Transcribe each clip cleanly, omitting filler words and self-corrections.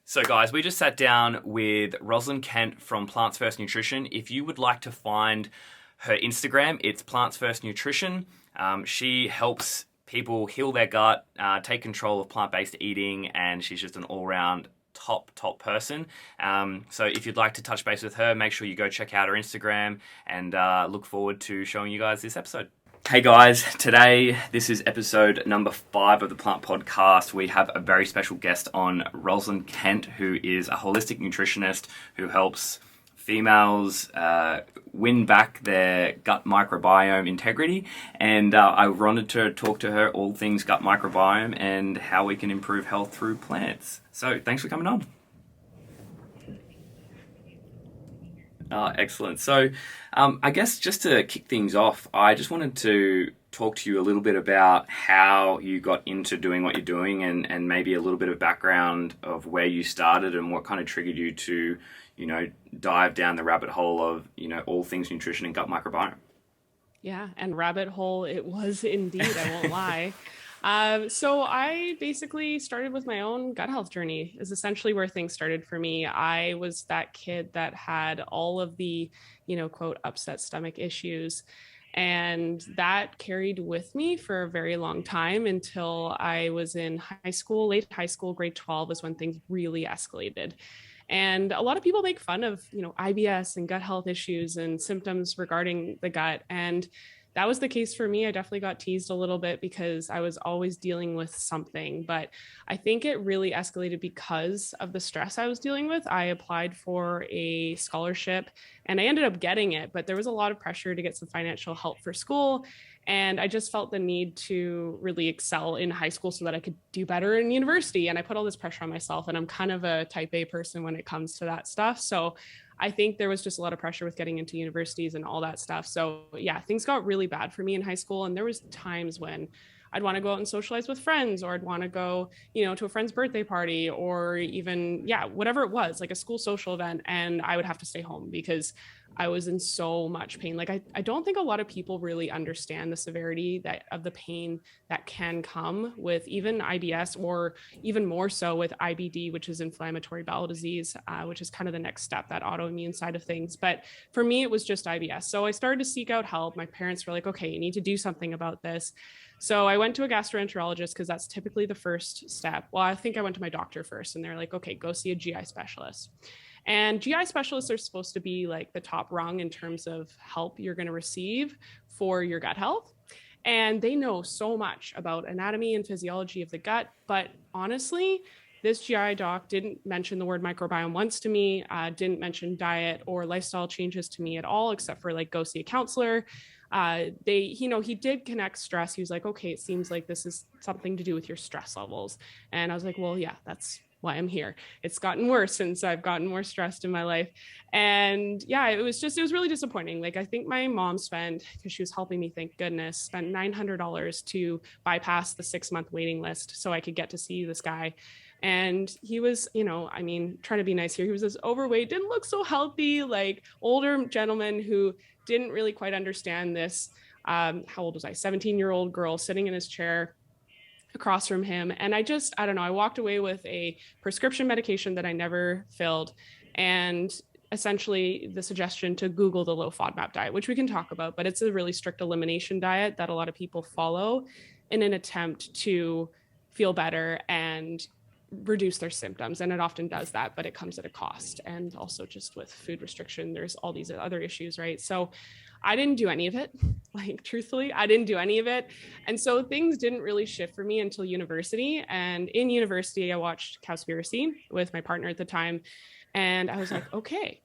So guys, we just sat down with Roslyn Kent from Plants First Nutrition. If you would like to find her Instagram, it's Plants First Nutrition. She helps people heal their gut, take control of plant-based eating, and she's just an all-round top person. So if you'd like to touch base with her, make sure you go check out her Instagram, and look forward to showing you guys this episode. Hey guys, today this is episode number 5 of the Plant Podcast. We have a very special guest on, Roslyn Kent, who is a holistic nutritionist who helps females win back their gut microbiome integrity. And I wanted to talk to her all things gut microbiome and how we can improve health through plants. So thanks for coming on. Excellent. So I guess just to kick things off, I just wanted to talk to you a little bit about how you got into doing what you're doing, and maybe a little bit of background of where you started and what kind of triggered you to, dive down the rabbit hole of, all things nutrition and gut microbiome. Yeah, and rabbit hole it was indeed, I won't lie. So I basically started with my own gut health journey is essentially where things started for me. I was that kid that had all of the, quote, upset stomach issues. And that carried with me for a very long time until I was in high school, late high school, grade 12 is when things really escalated. And a lot of people make fun of, IBS and gut health issues and symptoms regarding the gut. And that was the case for me. I definitely got teased a little bit because I was always dealing with something, but I think it really escalated because of the stress I was dealing with. I applied for a scholarship and I ended up getting it, but there was a lot of pressure to get some financial help for school. And I just felt the need to really excel in high school so that I could do better in university. And I put all this pressure on myself, and I'm kind of a type A person when it comes to that stuff. So I think there was just a lot of pressure with getting into universities and all that stuff. So yeah, things got really bad for me in high school. And there was times when I'd want to go out and socialize with friends, or I'd want to go, to a friend's birthday party, or even, whatever it was, like a school social event. And I would have to stay home because I was in so much pain. Like, I don't think a lot of people really understand the severity of the pain that can come with even IBS, or even more so with IBD, which is inflammatory bowel disease, which is kind of the next step, that autoimmune side of things. But for me, it was just IBS. So I started to seek out help. My parents were like, okay, you need to do something about this. So I went to a gastroenterologist because that's typically the first step. Well, I think I went to my doctor first, and they're like, okay, go see a GI specialist. And GI specialists are supposed to be like the top rung in terms of help you're going to receive for your gut health. And they know so much about anatomy and physiology of the gut. But honestly, this GI doc didn't mention the word microbiome once to me, didn't mention diet or lifestyle changes to me at all, except for like go see a counselor. He did connect stress. He was like, okay, it seems like this is something to do with your stress levels. And I was like, well, yeah, that's why I'm here. It's gotten worse since I've gotten more stressed in my life. And yeah, it was really disappointing. Like, I think my mom spent, because she was helping me, thank goodness, spent $900 to bypass the 6-month waiting list so I could get to see this guy. And he was, trying to be nice here, he was this overweight, didn't look so healthy, like older gentleman who didn't really quite understand this. How old was I? 17-year-old girl sitting in his chair across from him. And I don't know, I walked away with a prescription medication that I never filled, and essentially the suggestion to Google the low FODMAP diet, which we can talk about, but it's a really strict elimination diet that a lot of people follow in an attempt to feel better and reduce their symptoms. And it often does that, but it comes at a cost. And also just with food restriction, there's all these other issues, right? So I didn't do any of it. Like, truthfully, I didn't do any of it. And so things didn't really shift for me until university. And in university, I watched Cowspiracy with my partner at the time. And I was like, okay,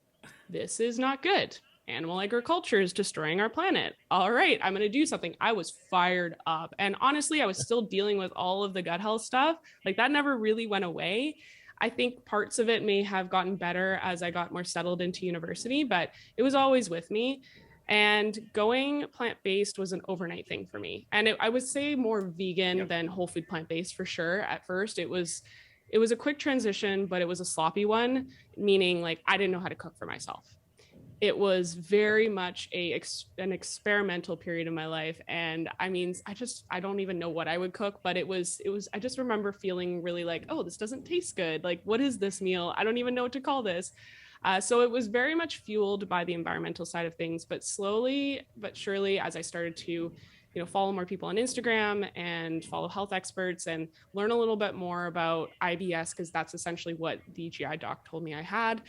this is not good. Animal agriculture is destroying our planet. All right, I'm going to do something. I was fired up. And honestly, I was still dealing with all of the gut health stuff. Like, that never really went away. I think parts of it may have gotten better as I got more settled into university, but it was always with me. And going plant-based was an overnight thing for me. And I would say more vegan than whole food plant-based for sure. At first, it was a quick transition, but it was a sloppy one, meaning like I didn't know how to cook for myself. it was very much an experimental period in my life. And I mean, I don't even know what I would cook, but it was I just remember feeling really like, oh, this doesn't taste good. Like, what is this meal? I don't even know what to call this. So it was very much fueled by the environmental side of things, but slowly but surely, as I started to, follow more people on Instagram and follow health experts and learn a little bit more about IBS, because that's essentially what the GI doc told me I had.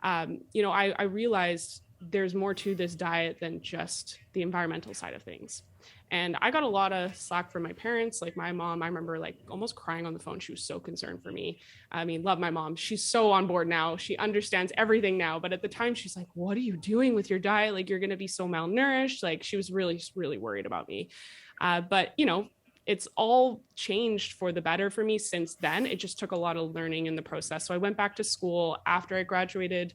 I realized there's more to this diet than just the environmental side of things. And I got a lot of slack from my parents. Like my mom, I remember like almost crying on the phone. She was so concerned for me. I mean, love my mom. She's so on board now. She understands everything now. But at the time, she's like, what are you doing with your diet? Like, you're going to be so malnourished. Like, she was really, really worried about me. But, it's all changed for the better for me since then. It just took a lot of learning in the process. So I went back to school after I graduated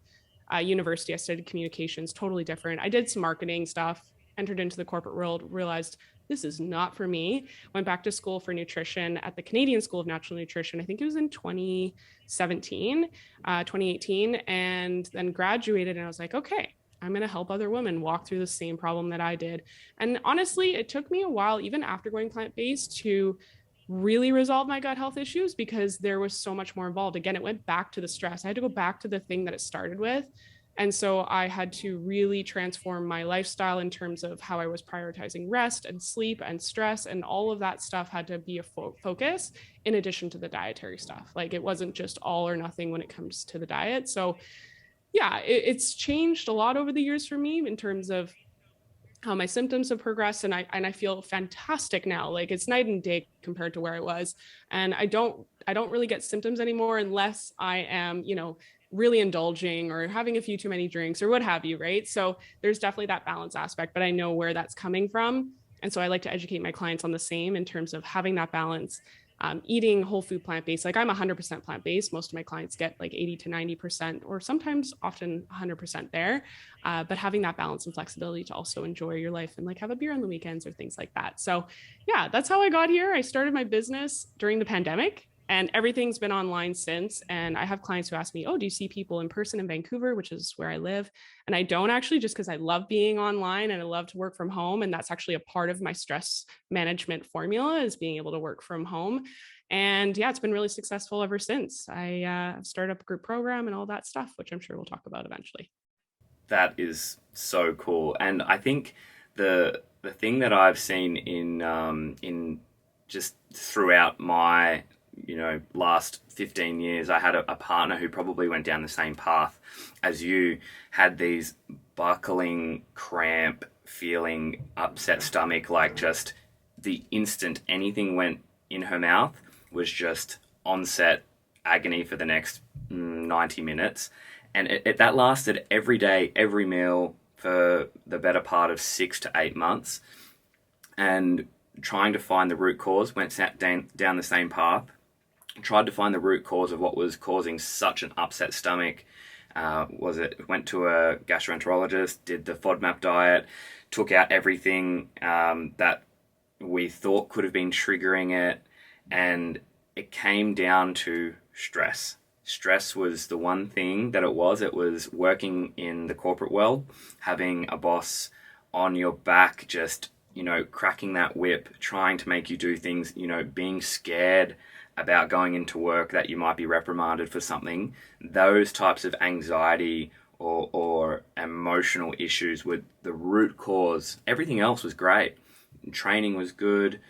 university. I studied communications, totally different. I did some marketing stuff, entered into the corporate world, realized this is not for me. Went back to school for nutrition at the Canadian School of Natural Nutrition. I think it was in 2018, and then graduated. And I was like, okay, I'm going to help other women walk through the same problem that I did. And honestly, it took me a while, even after going plant-based, to really resolve my gut health issues, because there was so much more involved. Again, it went back to the stress. I had to go back to the thing that it started with. And so I had to really transform my lifestyle in terms of how I was prioritizing rest and sleep and stress, and all of that stuff had to be a focus in addition to the dietary stuff. Like, it wasn't just all or nothing when it comes to the diet. So yeah, it's changed a lot over the years for me in terms of how my symptoms have progressed, and I feel fantastic now. Like, it's night and day compared to where I was. And I don't really get symptoms anymore unless I am, really indulging or having a few too many drinks or what have you, right? So there's definitely that balance aspect, but I know where that's coming from. And so I like to educate my clients on the same in terms of having that balance, eating whole food plant-based. Like, I'm 100% plant-based. Most of my clients get like 80 to 90%, or sometimes often 100% there. But having that balance and flexibility to also enjoy your life and like have a beer on the weekends or things like that. So yeah, that's how I got here. I started my business during the pandemic, and everything's been online since. And I have clients who ask me, oh, do you see people in person in Vancouver, which is where I live? And I don't actually, just because I love being online and I love to work from home. And that's actually a part of my stress management formula, is being able to work from home. And yeah, it's been really successful ever since. I started up a group program and all that stuff, which I'm sure we'll talk about eventually. That is so cool. And I think the thing that I've seen in just throughout my last 15 years, I had a partner who probably went down the same path as you, had these buckling, cramp feeling, upset stomach, like just the instant anything went in her mouth was just onset agony for the next 90 minutes. And that lasted every day, every meal for the better part of 6 to 8 months. And trying to find the root cause, went down the same path, tried to find the root cause of what was causing such an upset stomach. Went to a gastroenterologist, did the FODMAP diet, took out everything that we thought could have been triggering it, and it came down to stress. Stress was the one thing that it was. It was working in the corporate world, having a boss on your back, just, cracking that whip, trying to make you do things, being scared about going into work that you might be reprimanded for something. Those types of anxiety or emotional issues were the root cause. Everything else was great. Training was good,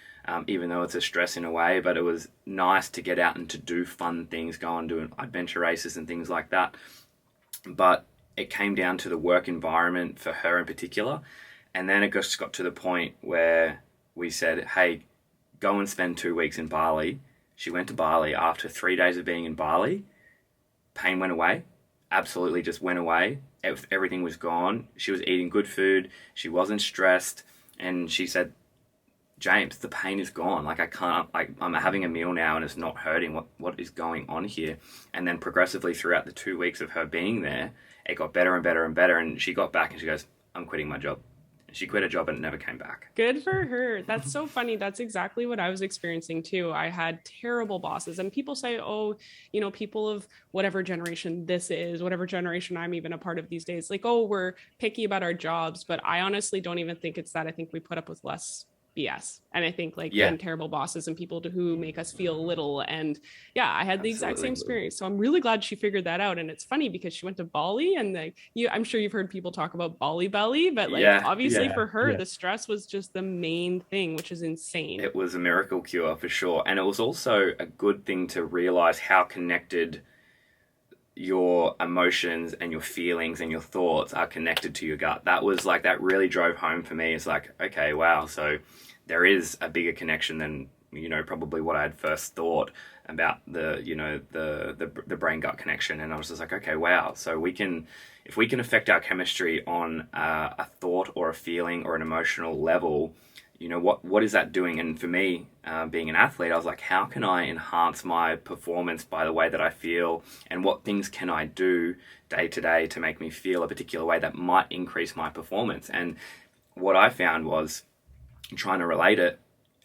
even though it's a stress in a way, but it was nice to get out and to do fun things, go and do adventure races and things like that. But it came down to the work environment for her in particular. And then it just got to the point where we said, hey, go and spend 2 weeks in Bali. She went to Bali. After 3 days of being in Bali, pain went away. Absolutely just went away. Everything was gone. She was eating good food. She wasn't stressed. And she said, James, the pain is gone. Like, I'm having a meal now and it's not hurting. What is going on here? And then progressively throughout the 2 weeks of her being there, it got better and better and better. And she got back and she goes, I'm quitting my job. She quit her job and never came back. Good for her. That's so funny. That's exactly what I was experiencing too. I had terrible bosses, and people say, oh, people of whatever generation this is, whatever generation I'm even a part of these days, like, oh, we're picky about our jobs. But I honestly don't even think it's that. I think we put up with less BS. And I think like Yeah, getting terrible bosses and people who make us feel little. And yeah, I had the exact same absolutely. experience. So I'm really glad she figured that out. And it's funny because she went to Bali, and like I'm sure you've heard people talk about Bali belly, but like Yeah, obviously yeah. for her, the stress was just the main thing, which is insane. It was a miracle cure for sure. And it was also a good thing to realize how connected your emotions and your feelings and your thoughts are connected to your gut. That was like, that really drove home for me. It's like, okay, wow. So there is a bigger connection than, probably what I had first thought about the brain gut connection. And I was just like, okay, wow. So if we can affect our chemistry on a thought or a feeling or an emotional level, what is that doing? And for me, being an athlete, I was like, how can I enhance my performance by the way that I feel, and what things can I do day to day to make me feel a particular way that might increase my performance? And what I found was, trying to relate it,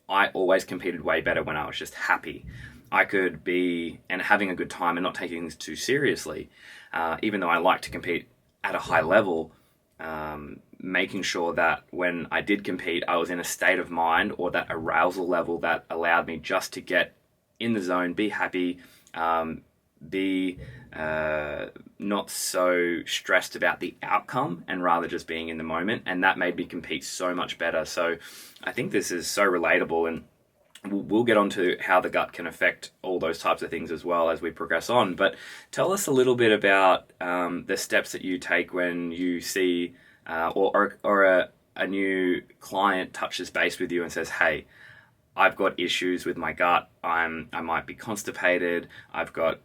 I always competed way better when I was just happy. I could be and having a good time and not taking things too seriously, even though I like to compete at a high level. Making sure that when I did compete, I was in a state of mind or that arousal level that allowed me just to get in the zone, be happy, be not so stressed about the outcome, and rather just being in the moment. And that made me compete so much better. So I think this is so relatable, and we'll get on to how the gut can affect all those types of things as well as we progress on. But tell us a little bit about the steps that you take when you see or a new client touches base with you and says, hey, I've got issues with my gut. I might be constipated. I've got,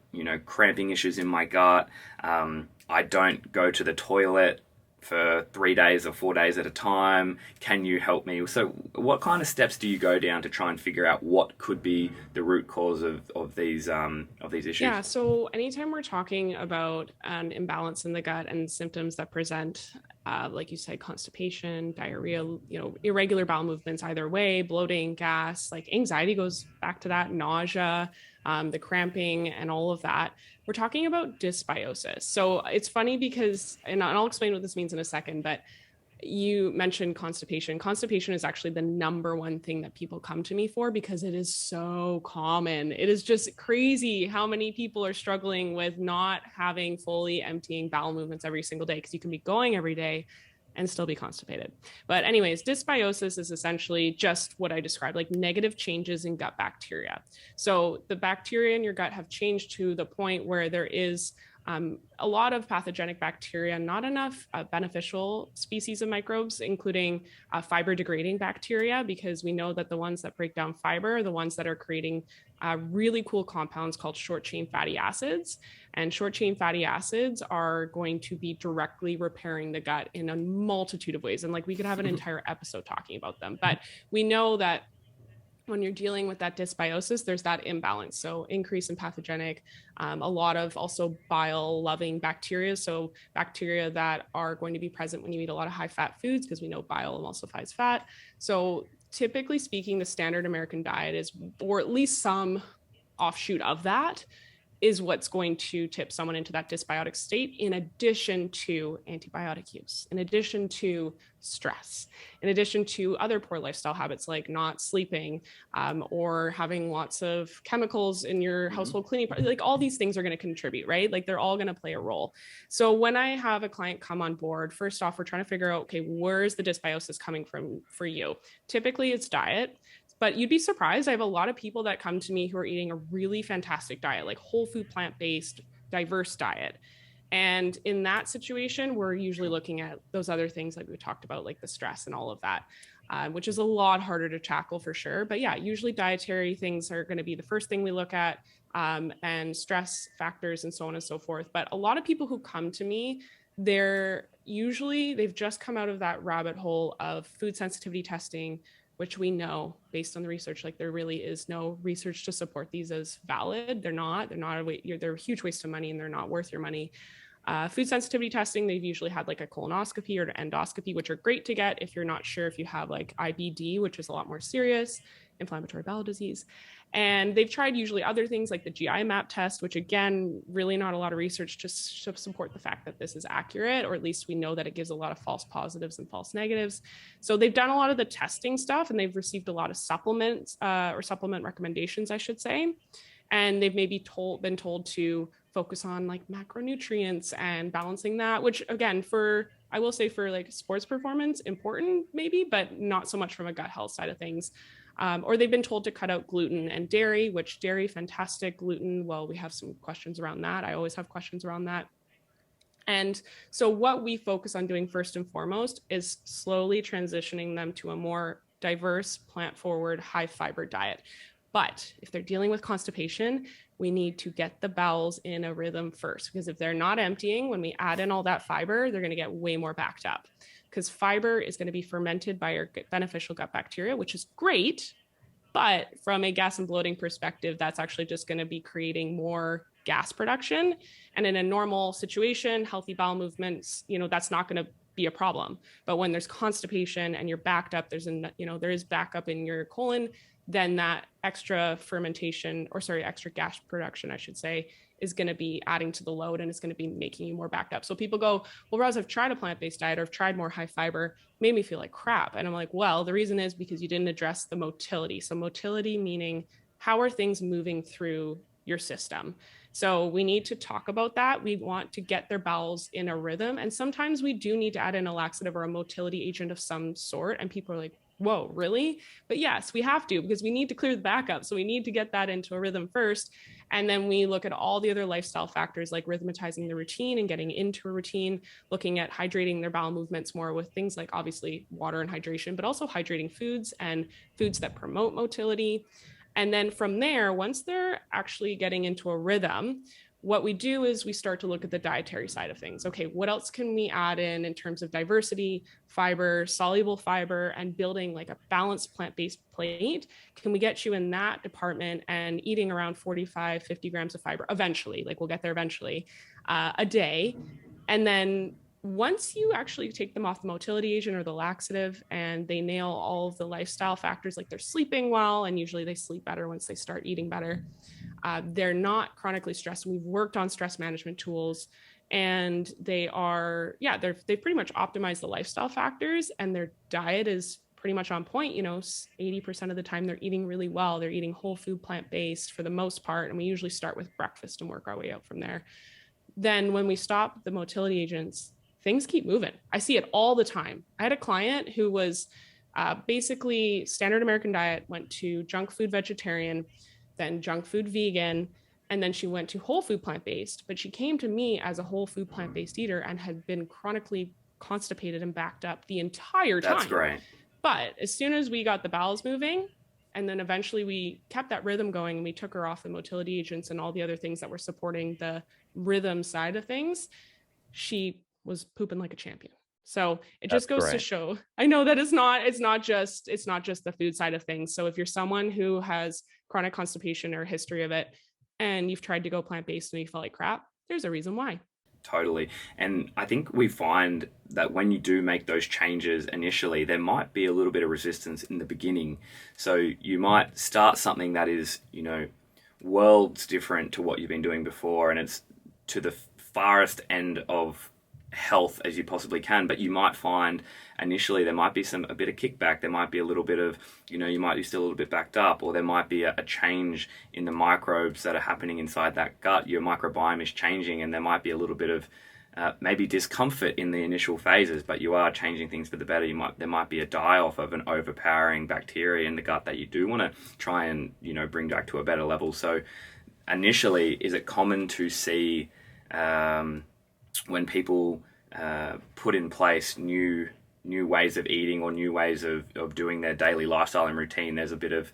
cramping issues in my gut. I don't go to the toilet for 3 days or 4 days at a time. Can you help me? So what kind of steps do you go down to try and figure out what could be the root cause of these issues? Yeah, so anytime we're talking about an imbalance in the gut and symptoms that present, like you said, constipation, diarrhea, irregular bowel movements either way, bloating, gas, like anxiety goes back to that, nausea, the cramping and all of that. We're talking about dysbiosis. So it's funny because, and I'll explain what this means in a second, but you mentioned constipation. Constipation is actually the number one thing that people come to me for because it is so common. It is just crazy how many people are struggling with not having fully emptying bowel movements every single day, because you can be going every day and still be constipated. But anyways, dysbiosis is essentially just what I described, like negative changes in gut bacteria. So the bacteria in your gut have changed to the point where there is a lot of pathogenic bacteria, not enough beneficial species of microbes, including fiber degrading bacteria, because we know that the ones that break down fiber are the ones that are creating really cool compounds called short chain fatty acids. And short chain fatty acids are going to be directly repairing the gut in a multitude of ways. And like we could have an entire episode talking about them, but we know that when you're dealing with that dysbiosis, there's that imbalance. So increase in pathogenic, a lot of also bile loving bacteria. So bacteria that are going to be present when you eat a lot of high fat foods, because we know bile emulsifies fat. So typically speaking, the standard American diet is, or at least some offshoot of that, is what's going to tip someone into that dysbiotic state, in addition to antibiotic use, in addition to stress, in addition to other poor lifestyle habits like not sleeping, or having lots of chemicals in your household cleaning. Like all these things are going to contribute, right? Like they're all going to play a role. So when I have a client come on board, first off, we're trying to figure out, okay, where's the dysbiosis coming from for you? Typically it's diet. But you'd be surprised. I have a lot of people that come to me who are eating a really fantastic diet, like whole food, plant-based, diverse diet. And in that situation, we're usually looking at those other things like we talked about, like the stress and all of that, which is a lot harder to tackle for sure. But yeah, usually dietary things are going to be the first thing we look at, and stress factors and so on and so forth. But a lot of people who come to me, they've just come out of that rabbit hole of food sensitivity testing, which we know based on the research, like there really is no research to support these as valid. They're a huge waste of money and they're not worth your money. Food sensitivity testing, they've usually had like a colonoscopy or an endoscopy, which are great to get if you're not sure if you have like IBD, which is a lot more serious, inflammatory bowel disease. And they've tried usually other things like the GI map test, which again, really not a lot of research to support the fact that this is accurate, or at least we know that it gives a lot of false positives and false negatives. So they've done a lot of the testing stuff, and they've received a lot of supplements or supplement recommendations, I should say. And they've maybe been told to focus on like macronutrients and balancing that, which again, I will say for like sports performance, important maybe, but not so much from a gut health side of things. Or they've been told to cut out gluten and dairy, which dairy, fantastic. Gluten, well, we have some questions around that. I always have questions around that. And so what we focus on doing first and foremost is slowly transitioning them to a more diverse, plant-forward, high-fiber diet. But if they're dealing with constipation, we need to get the bowels in a rhythm first, because if they're not emptying, when we add in all that fiber, they're going to get way more backed up, because fiber is going to be fermented by our beneficial gut bacteria, which is great. But from a gas and bloating perspective, that's actually just going to be creating more gas production. And in a normal situation, healthy bowel movements, that's not going to be a problem. But when there's constipation and you're backed up, there is backup in your colon, then that extra extra gas production, I should say, is going to be adding to the load, and it's going to be making you more backed up. So people go, well, Roz, I've tried a plant-based diet, or I've tried more high fiber, made me feel like crap. And I'm like, well, the reason is because you didn't address the motility. So motility meaning how are things moving through your system? So we need to talk about that. We want to get their bowels in a rhythm. And sometimes we do need to add in a laxative or a motility agent of some sort. And people are like, whoa, really? But yes, we have to, because we need to clear the backup. So we need to get that into a rhythm first. And then we look at all the other lifestyle factors like rhythmatizing the routine and getting into a routine, looking at hydrating their bowel movements more with things like obviously water and hydration, but also hydrating foods and foods that promote motility. And then from there, once they're actually getting into a rhythm, what we do is we start to look at the dietary side of things. Okay, what else can we add in terms of diversity, fiber, soluble fiber, and building like a balanced plant-based plate? Can we get you in that department and eating around 45, 50 grams of fiber eventually, like we'll get there eventually, a day? And then once you actually take them off the motility agent or the laxative and they nail all of the lifestyle factors, like they're sleeping well, and usually they sleep better once they start eating better. They're not chronically stressed. We've worked on stress management tools, and they've pretty much optimized the lifestyle factors, and their diet is pretty much on point. 80% of the time they're eating really well. They're eating whole food, plant-based for the most part. And we usually start with breakfast and work our way out from there. Then when we stop the motility agents, things keep moving. I see it all the time. I had a client who was basically standard American diet, went to junk food vegetarian, then junk food vegan, and then she went to whole food plant-based. But she came to me as a whole food plant-based eater and had been chronically constipated and backed up the entire time. That's great. But as soon as we got the bowels moving, and then eventually we kept that rhythm going, and we took her off the motility agents and all the other things that were supporting the rhythm side of things, she was pooping like a champion. So it just goes to show, I know that it's not just the food side of things. So if you're someone who has chronic constipation or a history of it, and you've tried to go plant-based and you felt like crap, there's a reason why. Totally. And I think we find that when you do make those changes initially, there might be a little bit of resistance in the beginning. So you might start something that is, worlds different to what you've been doing before, and it's to the farthest end of health as you possibly can, but you might find initially there might be a bit of kickback. There might be a little bit of, you might be still a little bit backed up, or there might be a change in the microbes that are happening inside that gut. Your microbiome is changing, and there might be a little bit of maybe discomfort in the initial phases, but you are changing things for the better. There might be a die-off of an overpowering bacteria in the gut that you do want to try and, bring back to a better level. So initially, is it common to see when people put in place new ways of eating or new ways of doing their daily lifestyle and routine, there's a bit of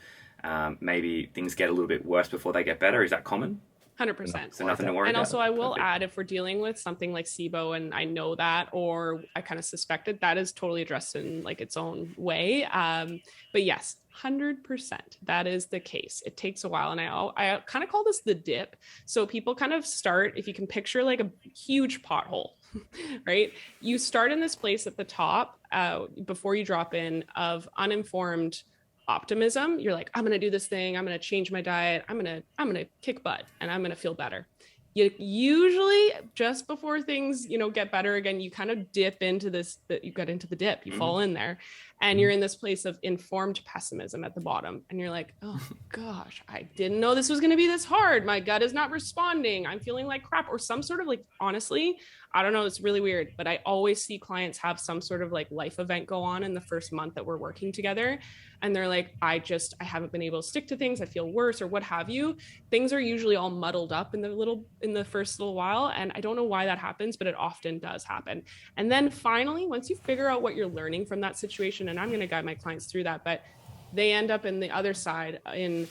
maybe things get a little bit worse before they get better? Is that common? 100%. So nothing to worry And about. also, I will Perfect. add, if we're dealing with something like SIBO, and I know that, or I kind of suspected, that is totally addressed in like its own way. But yes, 100%, that is the case. It takes a while, and I kind of call this the dip. So people kind of start, if you can picture like a huge pothole, right? You start in this place at the top before you drop in of uninformed optimism. You're like, I'm going to do this thing, I'm going to change my diet, I'm going to kick butt, and I'm going to feel better. You usually, just before things get better again, you kind of dip into this, that you get into the dip, you fall in there, and you're in this place of informed pessimism at the bottom, and you're like, oh gosh, I didn't know this was going to be this hard, my gut is not responding, I'm feeling like crap, or some sort of, like, honestly, I don't know, it's really weird, but I always see clients have some sort of like life event go on in the first month that we're working together, and they're like, I haven't been able to stick to things, I feel worse, or what have you. Things are usually all muddled up in the first little while, and I don't know why that happens, but it often does happen. And then finally, once you figure out what you're learning from that situation, and I'm going to guide my clients through that, but they end up in the other side in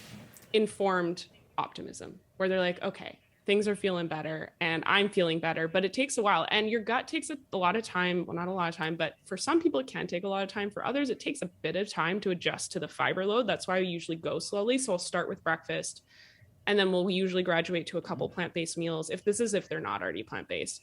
informed optimism, where they're like, okay, things are feeling better and I'm feeling better, but it takes a while, and your gut takes a lot of time. Well, not a lot of time, but for some people it can take a lot of time. For others, it takes a bit of time to adjust to the fiber load. That's why I usually go slowly. So I'll start with breakfast, and then we'll usually graduate to a couple plant-based meals. If they're not already plant-based,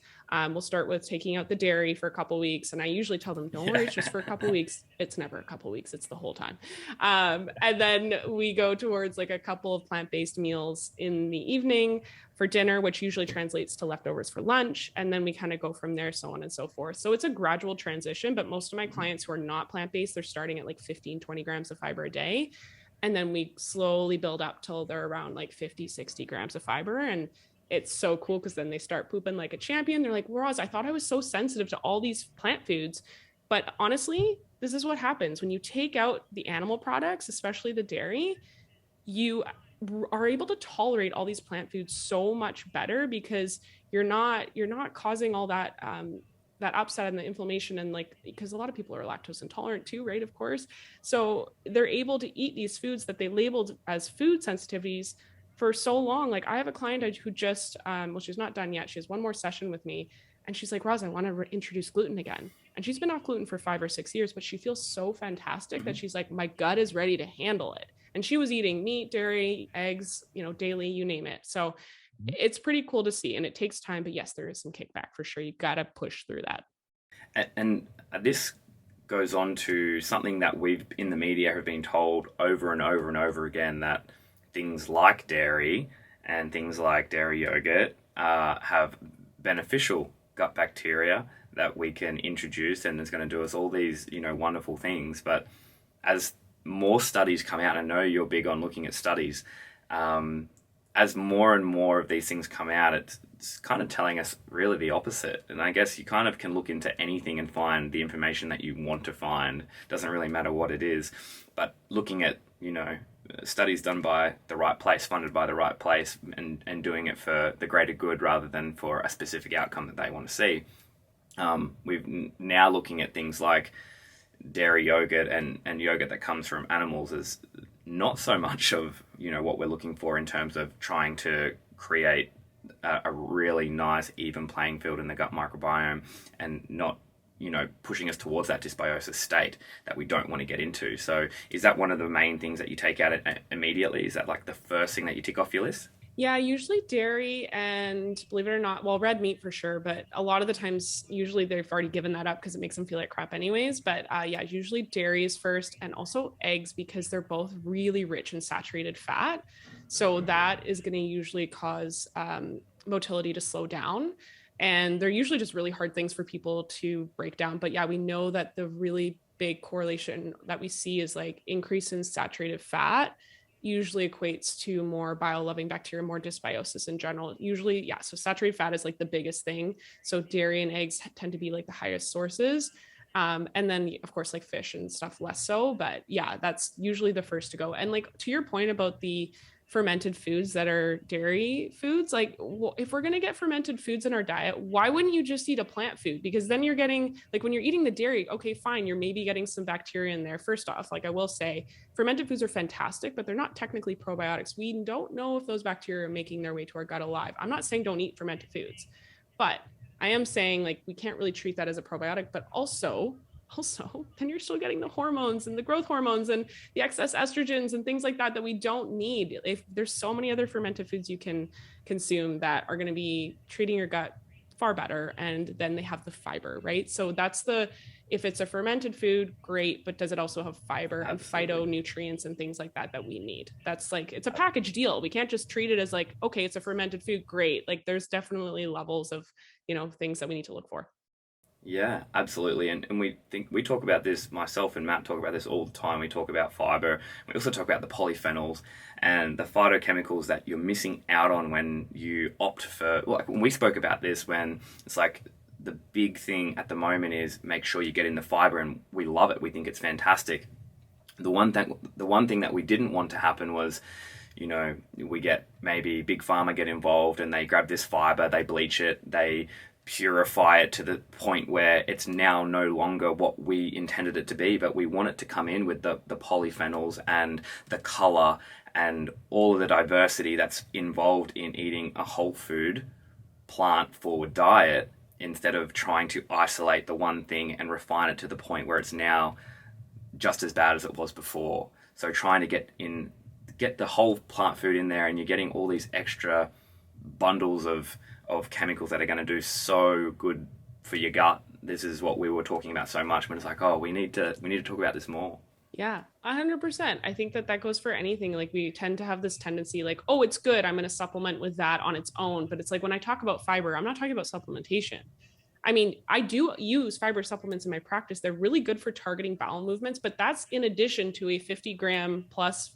we'll start with taking out the dairy for a couple weeks. And I usually tell them, don't worry, it's just for a couple weeks. It's never a couple weeks, it's the whole time. And then we go towards like a couple of plant-based meals in the evening for dinner, which usually translates to leftovers for lunch. And then we kind of go from there, so on and so forth. So it's a gradual transition, but most of my clients who are not plant-based, they're starting at like 15, 20 grams of fiber a day. And then we slowly build up till they're around like 50, 60 grams of fiber. And it's so cool because then they start pooping like a champion. They're like, Roz, I thought I was so sensitive to all these plant foods. But honestly, this is what happens when you take out the animal products, especially the dairy. You are able to tolerate all these plant foods so much better because you're not causing all that upset and the inflammation, and like, because a lot of people are lactose intolerant too, right? Of course. So they're able to eat these foods that they labeled as food sensitivities for so long. Like, I have a client who just, well, she's not done yet. She has one more session with me, and she's like, Roz, I want to introduce gluten again. And she's been off gluten for 5 or 6 years, but she feels so fantastic that she's like, my gut is ready to handle it. And she was eating meat, dairy, eggs, daily, you name it. So it's pretty cool to see, and it takes time, but yes, there is some kickback for sure. You got to push through that. And this goes on to something that we've in the media have been told over and over and over again, that things like dairy and things like dairy yogurt have beneficial gut bacteria that we can introduce, and it's going to do us all these wonderful things. But as more studies come out, and I know you're big on looking at studies, as more and more of these things come out, it's kind of telling us really the opposite. And I guess you kind of can look into anything and find the information that you want to find. Doesn't really matter what it is. But looking at, studies done by the right place, funded by the right place, and doing it for the greater good rather than for a specific outcome that they want to see. We've now looking at things like dairy yogurt and yogurt that comes from animals is not so much of what we're looking for in terms of trying to create a really nice even playing field in the gut microbiome, and not pushing us towards that dysbiosis state that we don't want to get into. So is that one of the main things that you take out immediately? Is that like the first thing that you tick off your list? Yeah, usually dairy, and believe it or not, well, red meat for sure, but a lot of the times, usually they've already given that up because it makes them feel like crap anyways. But yeah, usually dairy is first, and also eggs, because they're both really rich in saturated fat. So that is going to usually cause motility to slow down. And they're usually just really hard things for people to break down. But yeah, we know that the really big correlation that we see is like increase in saturated fat usually equates to more bile-loving bacteria, more dysbiosis in general. Usually, yeah, so saturated fat is like the biggest thing. So dairy and eggs tend to be like the highest sources. And then, of course, like fish and stuff less so. But yeah, that's usually the first to go. And like to your point about the fermented foods that are dairy foods. Like, if we're going to get fermented foods in our diet, why wouldn't you just eat a plant food? Because then you're getting, like, when you're eating the dairy, okay, fine, you're maybe getting some bacteria in there. First off, like, I will say fermented foods are fantastic, but they're not technically probiotics. We don't know if those bacteria are making their way to our gut alive. I'm not saying don't eat fermented foods, but I am saying, like, we can't really treat that as a probiotic. But also then you're still getting the hormones and the growth hormones and the excess estrogens and things like that that we don't need. If there's so many other fermented foods you can consume that are going to be treating your gut far better, and then they have the fiber, right? So that's the, if it's a fermented food, great, but does it also have fiber and phytonutrients and things like that that we need? That's like, it's a package deal. We can't just treat it as like, okay, it's a fermented food, great. Like, there's definitely levels of, things that we need to look for. Yeah, absolutely. And we talk about this, myself and Matt talk about this all the time. We talk about fiber. We also talk about the polyphenols and the phytochemicals that you're missing out on when you opt for, like when we spoke about this, when it's like the big thing at the moment is make sure you get in the fiber, and we love it. We think it's fantastic. The one thing that we didn't want to happen was, we get maybe Big Pharma get involved and they grab this fiber, they bleach it, they purify it to the point where it's now no longer what we intended it to be, but we want it to come in with the polyphenols and the color and all of the diversity that's involved in eating a whole food, plant forward diet, instead of trying to isolate the one thing and refine it to the point where it's now just as bad as it was before. So trying to get the whole plant food in there, and you're getting all these extra bundles of chemicals that are going to do so good for your gut. This is what we were talking about so much when it's like, oh, we need to talk about this more. Yeah, 100%. I think that goes for anything. Like, we tend to have this tendency, like, oh, it's good, I'm going to supplement with that on its own. But it's like, when I talk about fiber, I'm not talking about supplementation. I mean, I do use fiber supplements in my practice. They're really good for targeting bowel movements, but that's in addition to a 50-gram plus,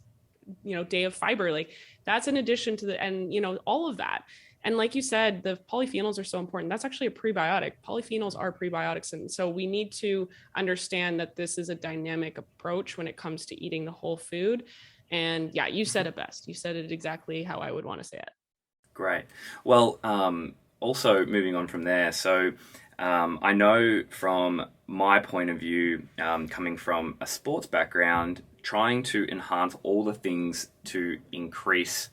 day of fiber. Like, that's in addition to all of that. And like you said, the polyphenols are so important. That's actually a prebiotic. Polyphenols are prebiotics. And so we need to understand that this is a dynamic approach when it comes to eating the whole food. And yeah, you said it best. You said it exactly how I would want to say it. Great. Well, also moving on from there. So I know from my point of view, coming from a sports background, trying to enhance all the things to increase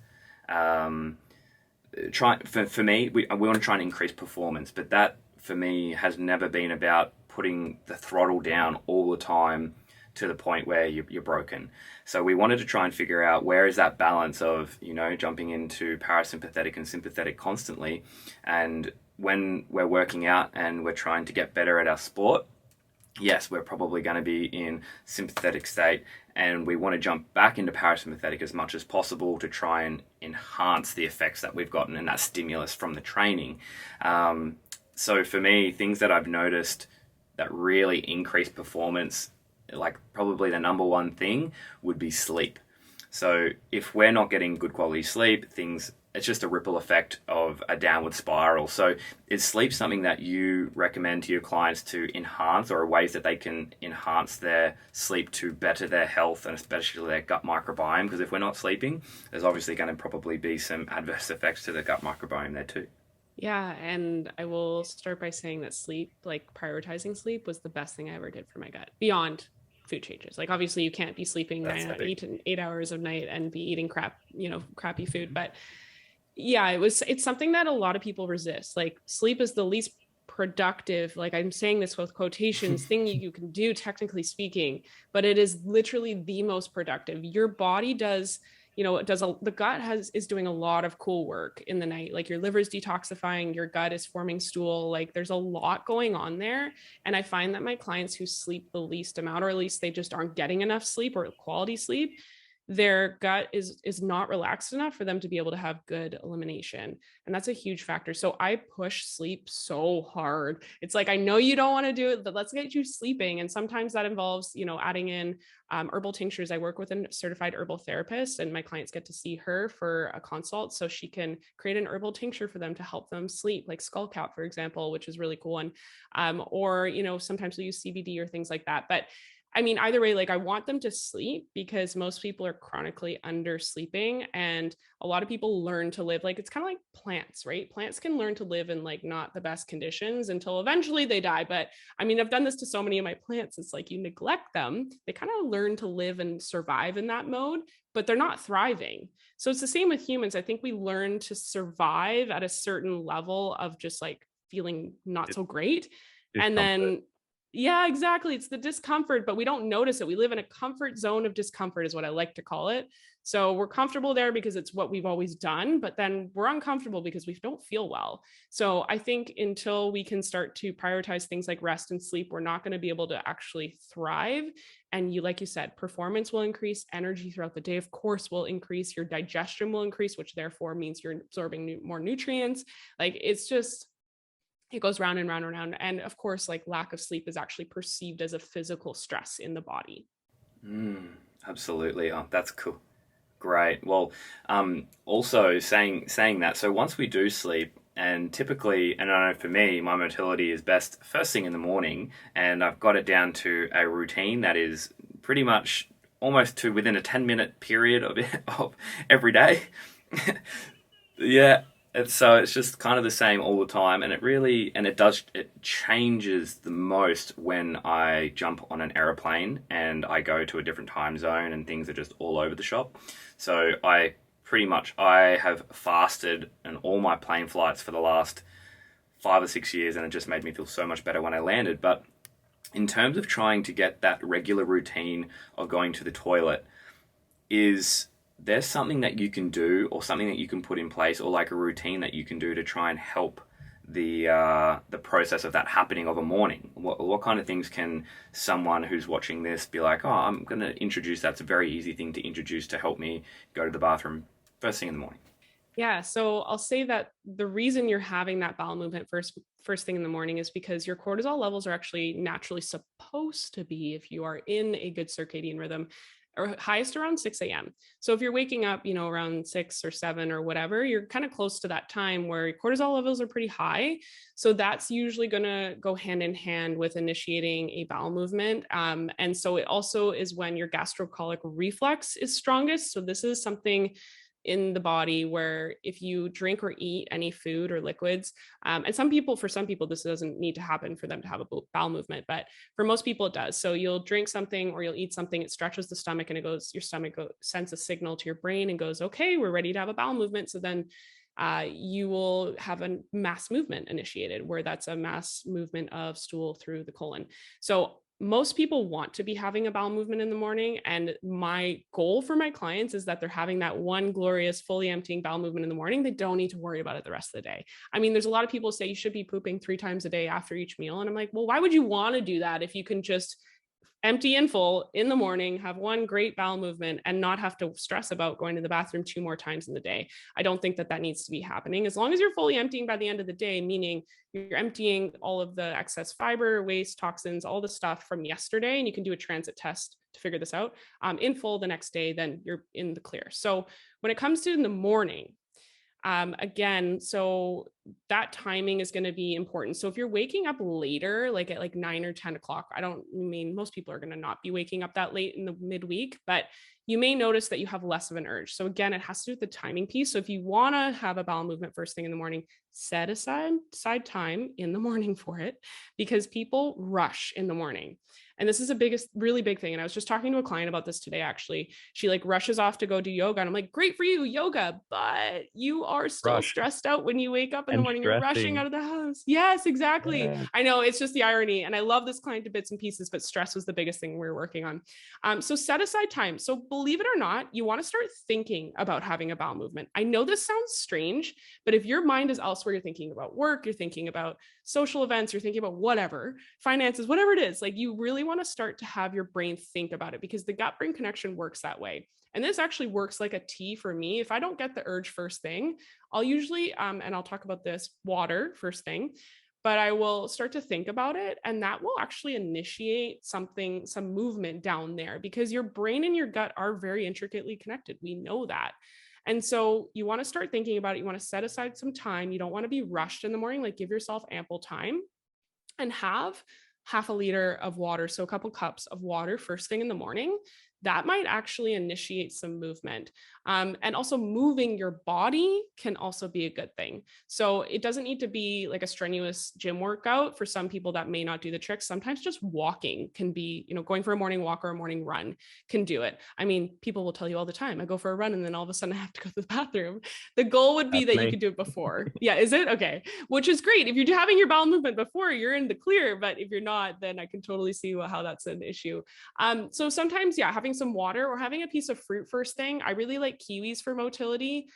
for me, we want to try and increase performance, but that for me has never been about putting the throttle down all the time to the point where you're broken. So we wanted to try and figure out where is that balance of, jumping into parasympathetic and sympathetic constantly. And when we're working out and we're trying to get better at our sport, yes, we're probably going to be in sympathetic state, and we want to jump back into parasympathetic as much as possible to try and enhance the effects that we've gotten in that stimulus from the training. So for me, things that I've noticed that really increase performance, like probably the number one thing would be sleep. So if we're not getting good quality sleep, it's just a ripple effect of a downward spiral. So is sleep something that you recommend to your clients to enhance, or ways that they can enhance their sleep to better their health and especially their gut microbiome? Because if we're not sleeping, there's obviously going to probably be some adverse effects to the gut microbiome there too. Yeah, and I will start by saying that sleep, like prioritizing sleep, was the best thing I ever did for my gut, beyond food changes. Like, obviously you can't be sleeping 8 hours of night and be eating crappy food, but yeah, it's something that a lot of people resist. Like, sleep is the least productive, like I'm saying this with quotations, thing you can do, technically speaking, but it is literally the most productive. Your body does, the gut is doing a lot of cool work in the night. Like, your liver is detoxifying, your gut is forming stool. Like, there's a lot going on there. And I find that my clients who sleep the least amount, or at least they just aren't getting enough sleep or quality sleep, their gut is not relaxed enough for them to be able to have good elimination. And that's a huge factor. So I push sleep so hard. It's like, I know you don't want to do it, but let's get you sleeping. And sometimes that involves, adding in herbal tinctures. I work with a certified herbal therapist, and my clients get to see her for a consult so she can create an herbal tincture for them to help them sleep, like skullcap, for example, which is really cool. And or sometimes we use CBD or things like that. But I mean, either way, like I want them to sleep because most people are chronically undersleeping, and a lot of people learn to live like it's kind of like plants, right? Plants can learn to live in like not the best conditions until eventually they die. But I mean, I've done this to so many of my plants. It's like you neglect them, they kind of learn to live and survive in that mode, but they're not thriving. So it's the same with humans. I think we learn to survive at a certain level of just like feeling not Dis- so great. And Discomfort. then yeah, exactly. It's the discomfort, but we don't notice it. We live in a comfort zone of discomfort, is what I like to call it. So we're comfortable there because it's what we've always done, but then we're uncomfortable because we don't feel well. So I think until we can start to prioritize things like rest and sleep, we're not going to be able to actually thrive. And you, like you said, performance will increase, energy throughout the day, of course, will increase, your digestion will increase, which therefore means you're absorbing more nutrients. Like it's just, it goes round and round and round. And of course, like lack of sleep is actually perceived as a physical stress in the body. Mm, absolutely. Oh, that's cool. Great. Well, also saying that, so once we do sleep, and typically, and I know for me, my motility is best first thing in the morning, and I've got it down to a routine that is pretty much almost to within a 10-minute period of of every day. Yeah, it's just kind of the same all the time, and it changes the most when I jump on an aeroplane and I go to a different time zone and things are just all over the shop. So I have fasted in all my plane flights for the last 5 or 6 years, and it just made me feel so much better when I landed. But in terms of trying to get that regular routine of going to the toilet, is there something that you can do or something that you can put in place or like a routine that you can do to try and help the process of that happening of a morning? What kind of things can someone who's watching this be like, oh, I'm going to introduce, that's a very easy thing to introduce to help me go to the bathroom first thing in the morning? Yeah, so I'll say that the reason you're having that bowel movement first thing in the morning is because your cortisol levels are actually naturally supposed to be, if you are in a good circadian rhythm, or highest around 6 a.m. So if you're waking up, around 6 or 7 or whatever, you're kind of close to that time where your cortisol levels are pretty high. So that's usually going to go hand in hand with initiating a bowel movement. And so it also is when your gastrocolic reflex is strongest. So this is something in the body where if you drink or eat any food or liquids, and for some people this doesn't need to happen for them to have a bowel movement, but for most people it does. So you'll drink something or you'll eat something, it stretches the stomach, and your stomach sends a signal to your brain and goes, okay, we're ready to have a bowel movement. So then you will have a mass movement initiated, where that's a mass movement of stool through the colon. So most people want to be having a bowel movement in the morning. And my goal for my clients is that they're having that one glorious, fully emptying bowel movement in the morning. They don't need to worry about it the rest of the day. I mean, there's a lot of people say you should be pooping 3 times a day after each meal. And I'm like, well, why would you want to do that if you can just empty and full in the morning, have one great bowel movement, and not have to stress about going to the bathroom 2 more times in the day? I don't think that needs to be happening. As long as you're fully emptying by the end of the day, meaning you're emptying all of the excess fiber, waste, toxins, all the stuff from yesterday, and you can do a transit test to figure this out in full the next day, then you're in the clear. So when it comes to in the morning, again, so that timing is going to be important. So if you're waking up later, like at like 9 or 10 o'clock, I don't mean most people are going to not be waking up that late in the midweek, but you may notice that you have less of an urge. So again, it has to do with the timing piece. So if you want to have a bowel movement first thing in the morning, set aside time in the morning for it, because people rush in the morning. And this is really big thing. And I was just talking to a client about this today, actually. She like rushes off to go do yoga. And I'm like, great for you, yoga, but you are still Rush stressed out when you wake up in the and morning. You're rushing stressing. out of the house. Yes, exactly. Yeah. I know, it's just the irony. And I love this client to bits and pieces, but stress was the biggest thing we were working on. So set aside time. So believe it or not, you want to start thinking about having a bowel movement. I know this sounds strange, but if your mind is elsewhere, you're thinking about work, you're thinking about social events, you're thinking about whatever, finances, whatever it is, like you really want to start to have your brain think about it, because the gut brain connection works that way. And this actually works like a tea for me. If I don't get the urge first thing, I'll usually, and I'll talk about this, water first thing, but I will start to think about it. And that will actually initiate some movement down there, because your brain and your gut are very intricately connected. We know that. And so you want to start thinking about it. You want to set aside some time. You don't want to be rushed in the morning, like give yourself ample time, and have half a liter of water, so a couple cups of water first thing in the morning, that might actually initiate some movement. And also moving your body can also be a good thing. So it doesn't need to be like a strenuous gym workout. For some people that may not do the trick. Sometimes just walking can be, going for a morning walk or a morning run can do it. I mean, people will tell you all the time, I go for a run and then all of a sudden I have to go to the bathroom. The goal would be That's that you me. could do it before. Yeah, is it? Okay. Which is great. If you're having your bowel movement before, you're in the clear. But if you're not, then I can totally see how that's an issue. So sometimes, yeah, having some water or having a piece of fruit first thing. I really like kiwis for motility,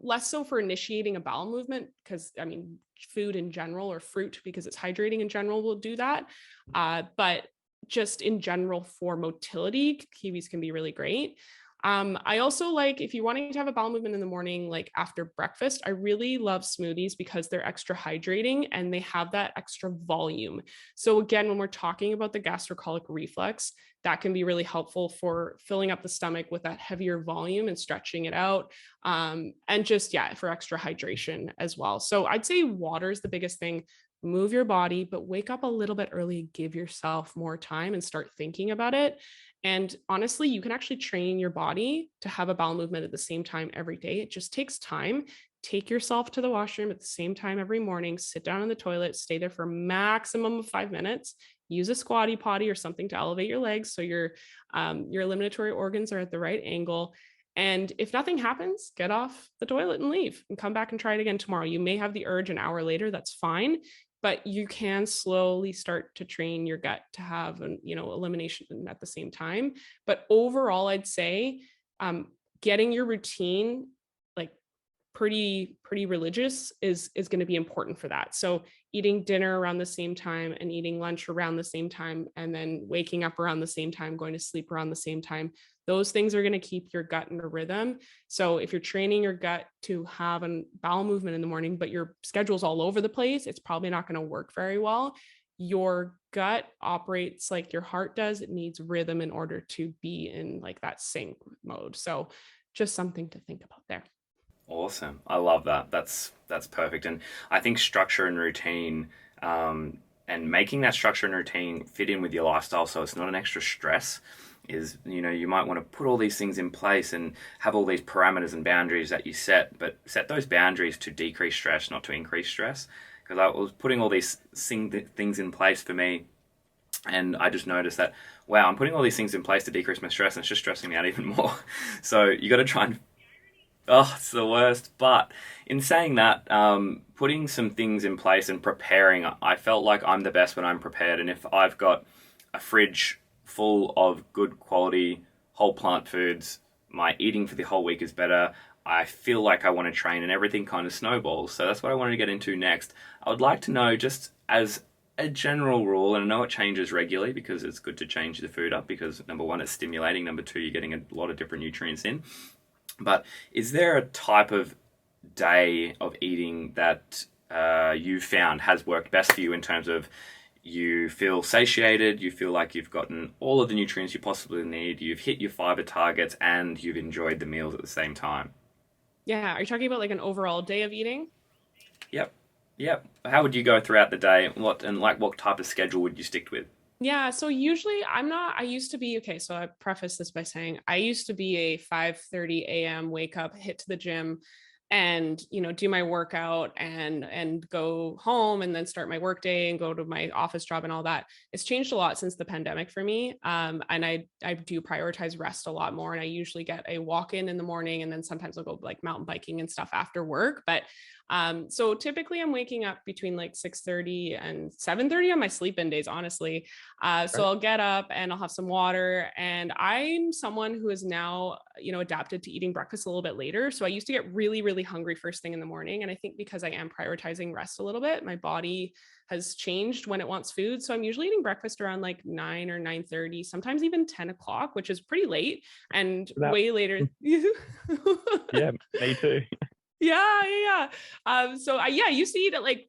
less so for initiating a bowel movement, because I mean, food in general or fruit, because it's hydrating in general, will do that. But just in general for motility, kiwis can be really great. I also like, if you're wanting to have a bowel movement in the morning, like after breakfast, I really love smoothies because they're extra hydrating and they have that extra volume. So again, when we're talking about the gastrocolic reflex, that can be really helpful for filling up the stomach with that heavier volume and stretching it out. And just, yeah, for extra hydration as well. So I'd say water is the biggest thing. Move your body, but wake up a little bit early, give yourself more time and start thinking about it. And honestly, you can actually train your body to have a bowel movement at the same time every day. It just takes time. Take yourself to the washroom at the same time every morning, sit down on the toilet, stay there for a maximum of 5 minutes, use a squatty potty or something to elevate your legs so your eliminatory organs are at the right angle. And if nothing happens, get off the toilet and leave and come back and try it again tomorrow. You may have the urge an hour later, that's fine, but you can slowly start to train your gut to have an, elimination at the same time. But overall, I'd say getting your routine like pretty religious is going to be important for that. So eating dinner around the same time and eating lunch around the same time, and then waking up around the same time, going to sleep around the same time, those things are going to keep your gut in a rhythm. So if you're training your gut to have a bowel movement in the morning, but your schedule's all over the place, it's probably not going to work very well. Your gut operates like your heart does. It needs rhythm in order to be in like that sync mode. So just something to think about there. Awesome. I love that. That's perfect. And I think structure and routine, and making that structure and routine fit in with your lifestyle so it's not an extra stress is, you might want to put all these things in place and have all these parameters and boundaries that you set, but set those boundaries to decrease stress, not to increase stress. Because I was putting all these things in place for me, and I just noticed that, wow, I'm putting all these things in place to decrease my stress and it's just stressing me out even more. So you got to try and, oh, it's the worst. But in saying that, putting some things in place and preparing, I felt like I'm the best when I'm prepared. And if I've got a fridge full of good quality whole plant foods, my eating for the whole week is better. I feel like I want to train and everything kind of snowballs. So that's what I wanted to get into next. I would like to know, just as a general rule, and I know it changes regularly because it's good to change the food up because number one, it's stimulating. Number two, you're getting a lot of different nutrients in. But is there a type of day of eating that you found has worked best for you in terms of you feel satiated, you feel like you've gotten all of the nutrients you possibly need, you've hit your fiber targets, and you've enjoyed the meals at the same time? Yeah. Are you talking about like an overall day of eating? Yep. Yep. How would you go throughout the day? What type of schedule would you stick with? Yeah, so usually I used to be, okay, so I preface this by saying I used to be a 5:30 a.m. wake up, hit to the gym and, do my workout and go home and then start my work day and go to my office job and all that. It's changed a lot since the pandemic for me. And I do prioritize rest a lot more. And I usually get a walk in the morning, and then sometimes I'll go like mountain biking and stuff after work. But so typically I'm waking up between like 6:30 and 7:30 on my sleep in days, honestly. So Right. I'll get up and I'll have some water. And I'm someone who is now, adapted to eating breakfast a little bit later. So I used to get really, really hungry first thing in the morning. And I think because I am prioritizing rest a little bit, my body has changed when it wants food. So I'm usually eating breakfast around like 9 or 9:30, sometimes even 10 o'clock, which is pretty late and That, way later. yeah, me too. Yeah. So I used to eat at like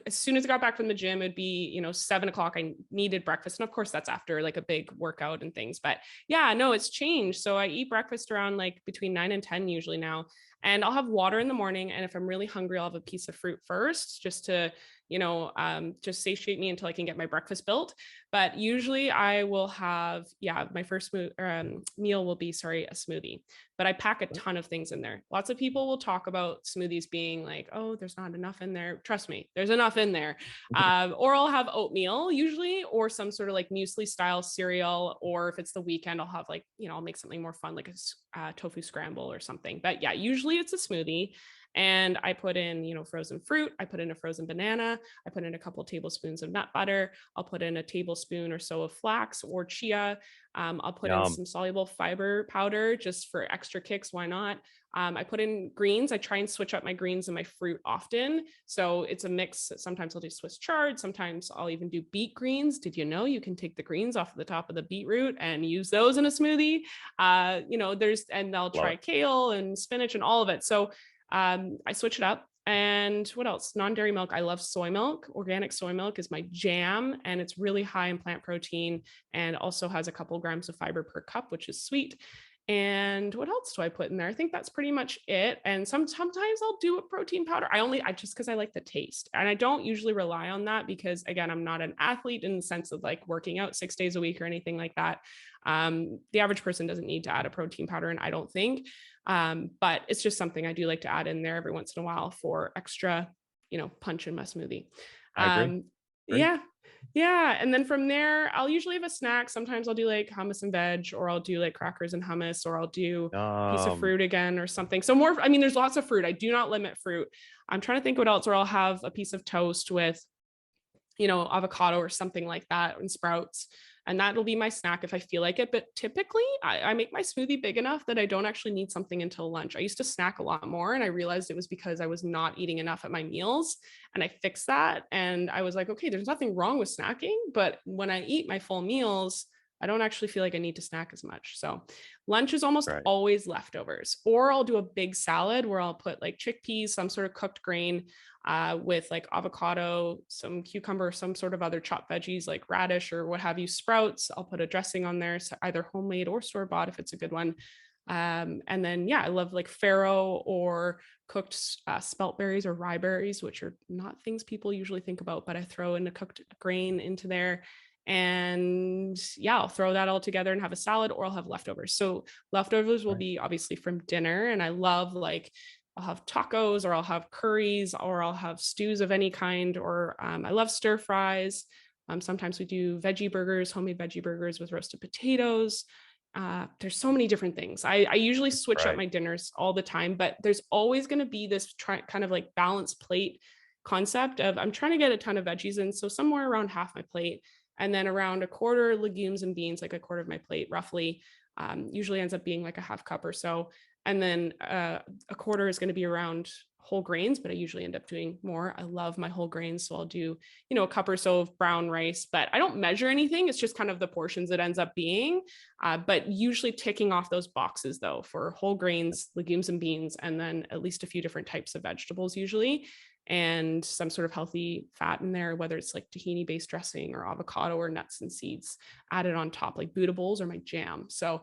as soon as I got back from the gym, it'd be, 7 o'clock. I needed breakfast. And of course that's after like a big workout and things, but yeah, no, it's changed. So I eat breakfast around like between 9 and 10 usually now. And I'll have water in the morning. And if I'm really hungry, I'll have a piece of fruit first, just to just satiate me until I can get my breakfast built. But usually I will have, my first meal will be, a smoothie. But I pack a ton of things in there. Lots of people will talk about smoothies being like, oh, there's not enough in there. Trust me, there's enough in there. Or I'll have oatmeal usually, or some sort of like muesli style cereal. Or if it's the weekend, I'll have I'll make something more fun, like a tofu scramble or something. But yeah, usually it's a smoothie. And I put in, frozen fruit. I put in a frozen banana. I put in a couple of tablespoons of nut butter. I'll put in a tablespoon or so of flax or chia. I'll put in some soluble fiber powder just for extra kicks. Why not? I put in greens. I try and switch up my greens and my fruit often. So it's a mix. Sometimes I'll do Swiss chard. Sometimes I'll even do beet greens. Did you know you can take the greens off the top of the beetroot and use those in a smoothie? And I'll try kale and spinach and all of it. So I switch it up. And what else? Non-dairy milk. I love soy milk. Organic soy milk is my jam, and it's really high in plant protein and also has a couple grams of fiber per cup, which is sweet. And what else do I put in there? I think that's pretty much it. And sometimes I'll do a protein powder. I just because I like the taste, and I don't usually rely on that because, again, I'm not an athlete in the sense of like working out 6 days a week or anything like that. The average person doesn't need to add a protein powder, and I don't think. But it's just something I do like to add in there every once in a while for extra, punch in my smoothie. I agree. Yeah. Yeah. And then from there, I'll usually have a snack. Sometimes I'll do like hummus and veg, or I'll do like crackers and hummus, or I'll do a piece of fruit again or something. So there's lots of fruit. I do not limit fruit. I'm trying to think what else, or I'll have a piece of toast with, avocado or something like that and sprouts. And that'll be my snack if I feel like it. But typically I make my smoothie big enough that I don't actually need something until lunch. I used to snack a lot more, and I realized it was because I was not eating enough at my meals, and I fixed that. And I was like, okay, there's nothing wrong with snacking, but when I eat my full meals, I don't actually feel like I need to snack as much. So lunch is almost always leftovers, or I'll do a big salad where I'll put like chickpeas, some sort of cooked grain, with like avocado, some cucumber, some sort of other chopped veggies like radish or what have you, sprouts. I'll put a dressing on there, so either homemade or store-bought if it's a good one. And then, I love like farro or cooked spelt berries or rye berries, which are not things people usually think about, but I throw in a cooked grain into there. And I'll throw that all together and have a salad, or I'll have leftovers. So leftovers will be obviously from dinner. And I love I'll have tacos, or I'll have curries, or I'll have stews of any kind, or I love stir fries. Sometimes we do veggie burgers, homemade veggie burgers with roasted potatoes. There's so many different things. I usually switch up my dinners all the time, but there's always going to be this kind of like balanced plate concept of I'm trying to get a ton of veggies in. So somewhere around half my plate, and then around a quarter legumes and beans, like a quarter of my plate roughly, usually ends up being like a half cup or so. And then a quarter is going to be around whole grains, but I usually end up doing more. I love my whole grains. So I'll do, a cup or so of brown rice, but I don't measure anything. It's just kind of the portions it ends up being. But usually ticking off those boxes though, for whole grains, legumes and beans, and then at least a few different types of vegetables usually, and some sort of healthy fat in there, whether it's like tahini based dressing or avocado or nuts and seeds added on top, like Buddha bowls or my jam. So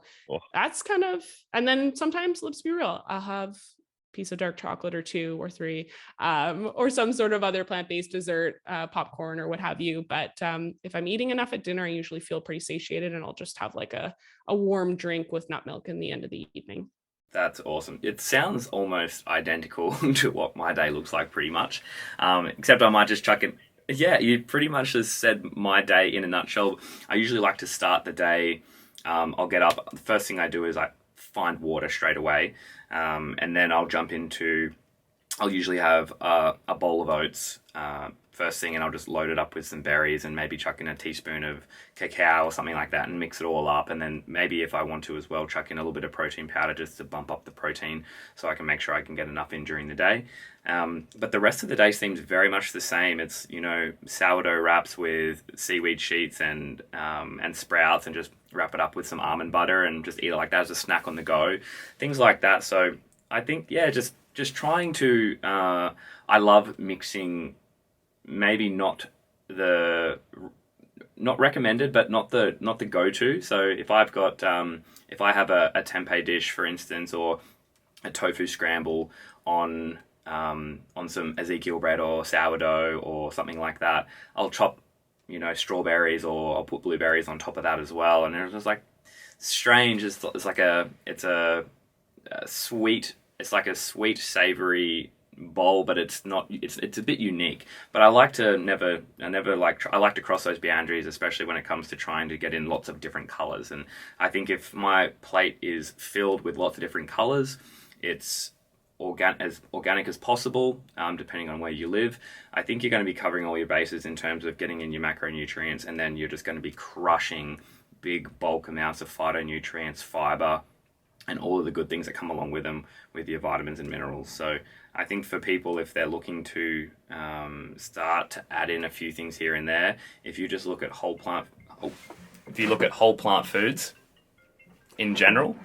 that's kind of, and then sometimes, let's be real, I'll have a piece of dark chocolate or 2 or 3, or some sort of other plant-based dessert, popcorn or what have you. But if I'm eating enough at dinner, I usually feel pretty satiated, and I'll just have like a warm drink with nut milk in the end of the evening. That's awesome. It sounds almost identical to what my day looks like pretty much. Except I might just chuck it. Yeah, you pretty much just said my day in a nutshell. I usually like to start the day. I'll get up. The first thing I do is I find water straight away. And then I'll usually have a bowl of oats first thing, and I'll just load it up with some berries and maybe chuck in a teaspoon of cacao or something like that and mix it all up. And then maybe if I want to as well, chuck in a little bit of protein powder just to bump up the protein so I can make sure I can get enough in during the day. But the rest of the day seems very much the same. It's, sourdough wraps with seaweed sheets and sprouts, and just wrap it up with some almond butter and just eat it like that as a snack on the go. Things like that. So I think, just trying to, I love mixing, maybe not recommended, but not the go-to. So if I've got, if I have a tempeh dish, for instance, or a tofu scramble on on some Ezekiel bread or sourdough or something like that, I'll chop, strawberries, or I'll put blueberries on top of that as well. And it's just like strange. It's like a sweet. It's like a sweet, savory bowl, but it's not. It's a bit unique. But I like to I like to cross those boundaries, especially when it comes to trying to get in lots of different colors. And I think if my plate is filled with lots of different colors, it's as organic as possible, depending on where you live. I think you're going to be covering all your bases in terms of getting in your macronutrients, and then you're just going to be crushing big bulk amounts of phytonutrients, fiber, and all of the good things that come along with them, with your vitamins and minerals. So I think for people, if they're looking to start to add in a few things here and there, if you just look at whole plant foods in general,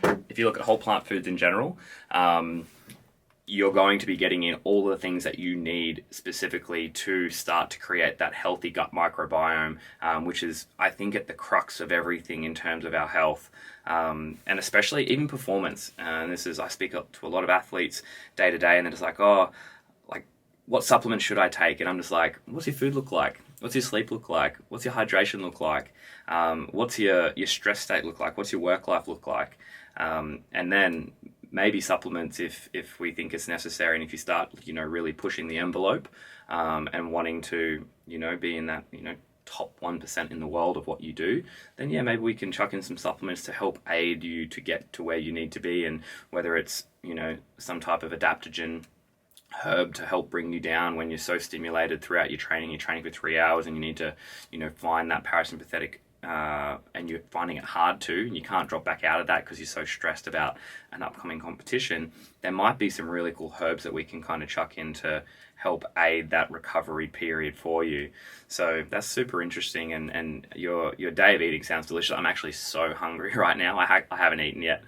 you're going to be getting in all the things that you need specifically to start to create that healthy gut microbiome, which is, I think, at the crux of everything in terms of our health, and especially even performance. And I speak up to a lot of athletes day to day, and they're just like, what supplements should I take? And I'm just like, what's your food look like? What's your sleep look like? What's your hydration look like? What's your stress state look like? What's your work life look like? And then maybe supplements if we think it's necessary, and if you start really pushing the envelope, and wanting to be in that top 1% in the world of what you do, then maybe we can chuck in some supplements to help aid you to get to where you need to be. And whether it's some type of adaptogen herb to help bring you down when you're so stimulated throughout your training. You're training for 3 hours and you need to find that parasympathetic, and you're finding it hard to, and you can't drop back out of that because you're so stressed about an upcoming competition. There might be some really cool herbs that we can kind of chuck in to help aid that recovery period for you. So that's super interesting, and your day of eating sounds delicious. I'm actually so hungry right now. I haven't eaten yet.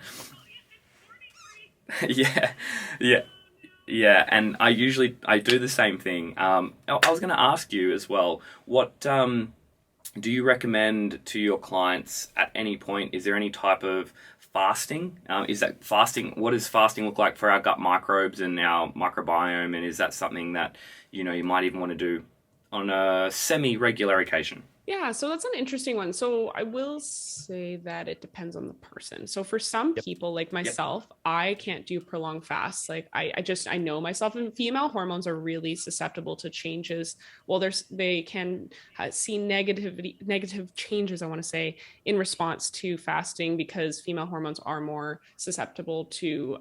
Yeah, and I do the same thing. I was going to ask you as well, what do you recommend to your clients at any point? Is there any type of fasting? Is that fasting? What does fasting look like for our gut microbes and our microbiome? And is that something that you might even want to do on a semi-regular occasion? Yeah, so that's an interesting one. So I will say that it depends on the person. So for some people like myself, I can't do prolonged fasts. Like I know myself, and female hormones are really susceptible to changes. Well, they can see negative changes, I want to say, in response to fasting, because female hormones are more susceptible to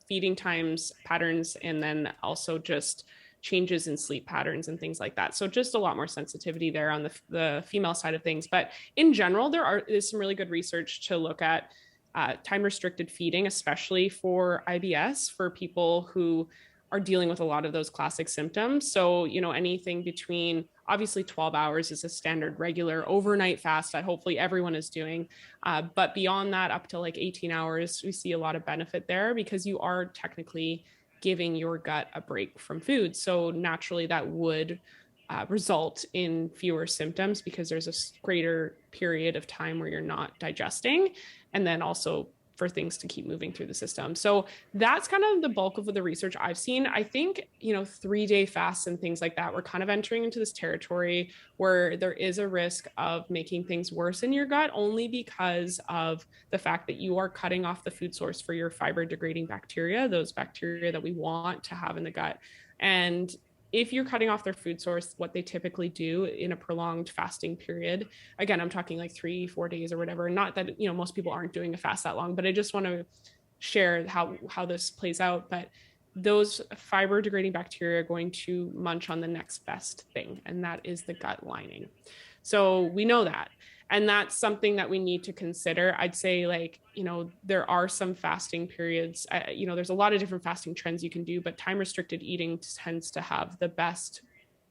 feeding times, patterns, and then also just changes in sleep patterns and things like that. So just a lot more sensitivity there on the female side of things. But in general, is some really good research to look at time restricted feeding, especially for IBS, for people who are dealing with a lot of those classic symptoms. So, anything between, obviously 12 hours is a standard regular overnight fast that hopefully everyone is doing. But beyond that, up to like 18 hours, we see a lot of benefit there, because you are technically giving your gut a break from food. So naturally that would result in fewer symptoms, because there's a greater period of time where you're not digesting, and then also for things to keep moving through the system. So that's kind of the bulk of the research I've seen. I think, 3-day fasts and things like that, we're kind of entering into this territory where there is a risk of making things worse in your gut, only because of the fact that you are cutting off the food source for your fiber degrading bacteria, those bacteria that we want to have in the gut. And if you're cutting off their food source, what they typically do in a prolonged fasting period, again, I'm talking like 3-4 days or whatever, not that, most people aren't doing a fast that long, but I just want to share how this plays out. But those fiber degrading bacteria are going to munch on the next best thing, and that is the gut lining. So we know that. And that's something that we need to consider. I'd say there are some fasting periods, there's a lot of different fasting trends you can do, but time restricted eating tends to have the best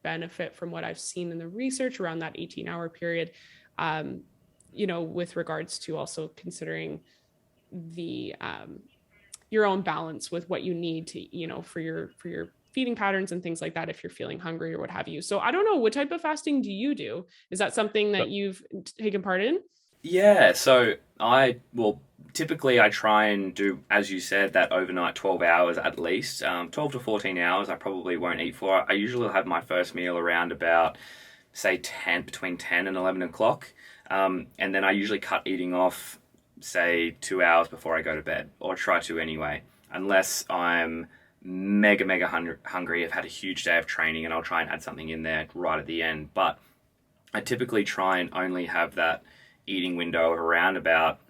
benefit from what I've seen in the research around that 18-hour period, with regards to also considering the, your own balance with what you need to, for your feeding patterns and things like that, if you're feeling hungry or what have you. So I don't know, what type of fasting do you do? Is that something that you've taken part in? Yeah, so typically I try and do, as you said, that overnight 12 hours at least. 12 to 14 hours I probably won't eat for. I usually have my first meal around about, say, between 10 and 11 o'clock. And then I usually cut eating off, say, 2 hours before I go to bed, or try to anyway, unless I'm mega hungry. I've had a huge day of training and I'll try and add something in there right at the end. But I typically try and only have that eating window of around about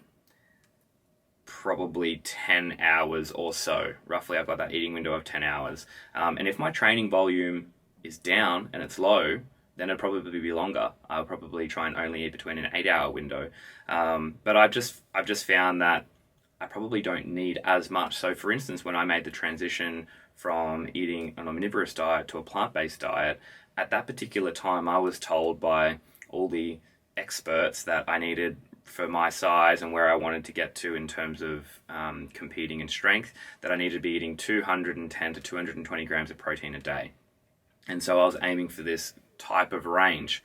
probably 10 hours or so. Roughly, I've got that eating window of 10 hours. And if my training volume is down and it's low, then it'd probably be longer. I'll probably try and only eat between an 8 hour window. But I've just found that I probably don't need as much. So, for instance, when I made the transition from eating an omnivorous diet to a plant-based diet, at that particular time, I was told by all the experts that I needed for my size and where I wanted to get to in terms of competing in strength, that I needed to be eating 210 to 220 grams of protein a day. And so I was aiming for this type of range,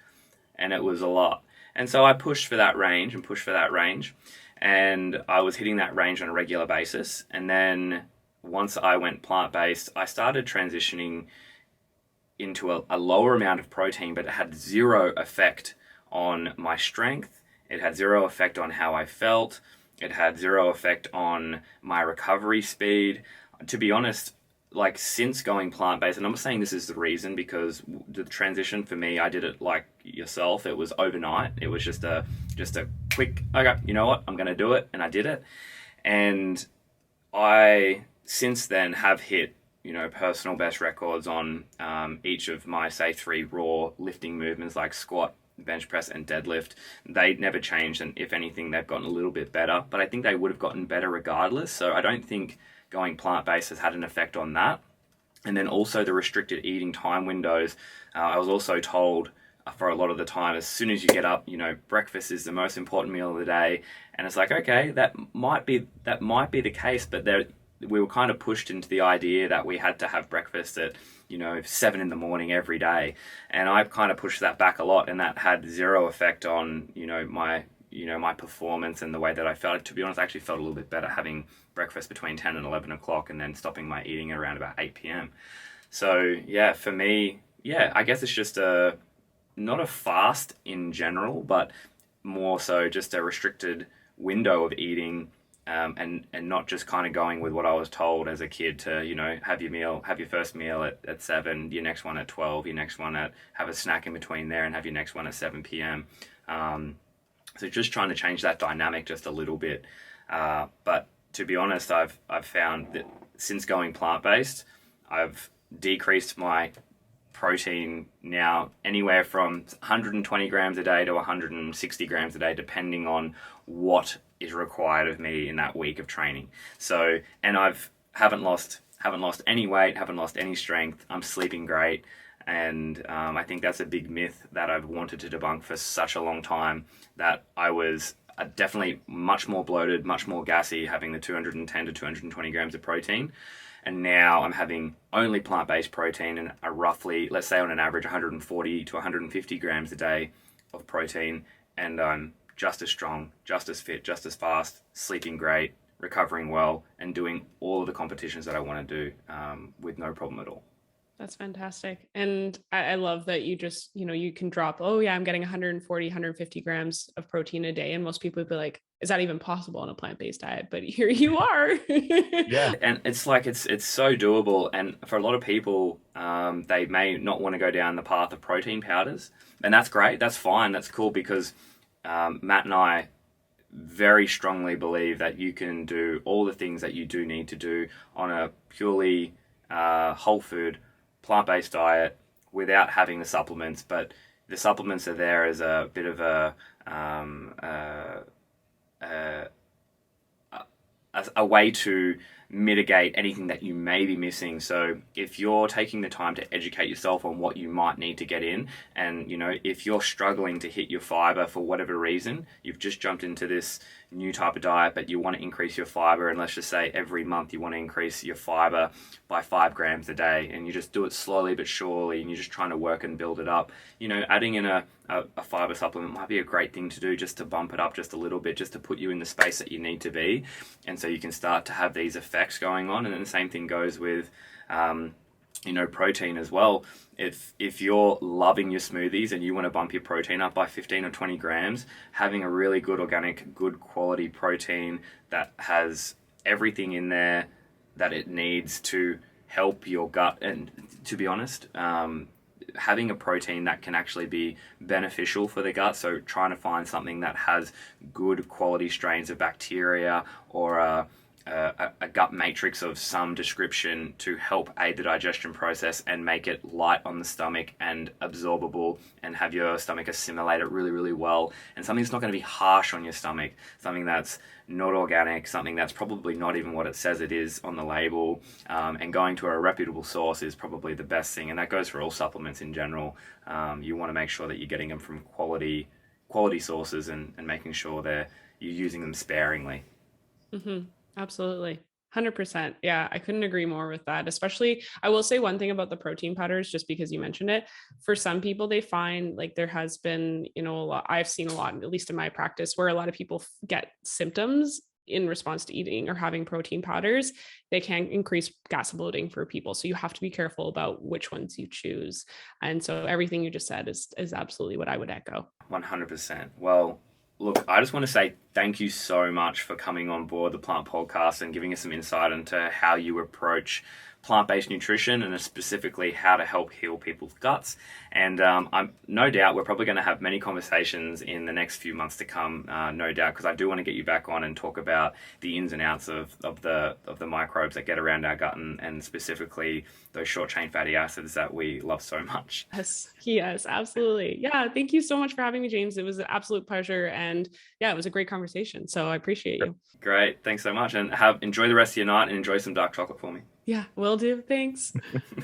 and it was a lot. And so I pushed for that range and pushed for that range, and I was hitting that range on a regular basis. And then once I went plant-based, I started transitioning into a lower amount of protein, but it had zero effect on my strength. It had zero effect on how I felt. It had zero effect on my recovery speed. To be honest, like, since going plant-based, and I'm not saying this is the reason, because the transition for me, I did it like yourself. It was overnight. It was just a quick, okay, you know what, I'm going to do it. And I did it. And I, since then, have hit, personal best records on each of my, say, 3 raw lifting movements, like squat, bench press, and deadlift. They never changed, and if anything, they've gotten a little bit better, but I think they would have gotten better regardless. So I don't think going plant-based has had an effect on that. And then also the restricted eating time windows. I was also told for a lot of the time, as soon as you get up, breakfast is the most important meal of the day. And it's like, okay, that might be the case, but we were kind of pushed into the idea that we had to have breakfast at 7 in the morning every day. And I've kind of pushed that back a lot, and that had zero effect on my performance and the way that I felt. To be honest, I actually felt a little bit better having breakfast between 10 and 11 o'clock and then stopping my eating at around about 8 p.m. So yeah, for me, I guess it's just not a fast in general, but more so just a restricted window of eating, and not just kind of going with what I was told as a kid to, have your first meal at 7, your next one at 12, your next one have a snack in between there, and have your next one at 7 p.m. So just trying to change that dynamic just a little bit. But to be honest, I've found that since going plant-based, I've decreased my protein now anywhere from 120 grams a day to 160 grams a day, depending on what is required of me in that week of training. So, and haven't lost any weight, haven't lost any strength. I'm sleeping great. And I think that's a big myth that I've wanted to debunk for such a long time, that I was definitely much more bloated, much more gassy, having the 210 to 220 grams of protein. And now I'm having only plant-based protein and a roughly, let's say on an average, 140 to 150 grams a day of protein. And I'm just as strong, just as fit, just as fast, sleeping great, recovering well, and doing all of the competitions that I want to do with no problem at all. That's fantastic. And I love that you just, you can drop, oh yeah, I'm getting 140, 150 grams of protein a day. And most people would be like, is that even possible on a plant-based diet? But here you are. Yeah. And it's like, it's so doable. And for a lot of people, they may not want to go down the path of protein powders. And that's great. That's fine. That's cool, because Matt and I very strongly believe that you can do all the things that you do need to do on a purely whole food, plant-based diet without having the supplements. But the supplements are there as a bit of a way to mitigate anything that you may be missing. So if you're taking the time to educate yourself on what you might need to get in, and if you're struggling to hit your fiber for whatever reason, you've just jumped into this new type of diet, but you want to increase your fiber, and let's just say every month you want to increase your fiber by 5 grams a day, and you just do it slowly but surely, and you're just trying to work and build it up, adding in a fiber supplement might be a great thing to do, just to bump it up just a little bit, just to put you in the space that you need to be. And so you can start to have these effects going on. And then the same thing goes with protein as well. If you're loving your smoothies and you want to bump your protein up by 15 or 20 grams, having a really good organic, good quality protein that has everything in there that it needs to help your gut, and to be honest, having a protein that can actually be beneficial for the gut. So trying to find something that has good quality strains of bacteria, or a gut matrix of some description to help aid the digestion process and make it light on the stomach and absorbable, and have your stomach assimilate it really, really well. And something that's not going to be harsh on your stomach, something that's not organic, something that's probably not even what it says it is on the label, and going to a reputable source is probably the best thing. And that goes for all supplements in general. You want to make sure that you're getting them from quality sources, and making sure you're using them sparingly. Mm-hmm. Absolutely. 100%. Yeah, I couldn't agree more with that. Especially, I will say one thing about the protein powders, just because you mentioned it. For some people, they find like there has been, a lot, I've seen a lot, at least in my practice, where a lot of people get symptoms in response to eating or having protein powders. They can increase gas bloating for people. So you have to be careful about which ones you choose. And so everything you just said is absolutely what I would echo. 100%. Well, look, I just want to say thank you so much for coming on board the Plant Podcast and giving us some insight into how you approach plant-based nutrition, and specifically how to help heal people's guts. And I'm no doubt we're probably going to have many conversations in the next few months to come, no doubt, because I do want to get you back on and talk about the ins and outs of the microbes that get around our gut, and specifically those short-chain fatty acids that we love so much. Yes, absolutely. Yeah, thank you so much for having me, James. It was an absolute pleasure, and yeah, it was a great conversation. So I appreciate you. Great, thanks so much, and enjoy the rest of your night, and enjoy some dark chocolate for me. Yeah, will do. Thanks.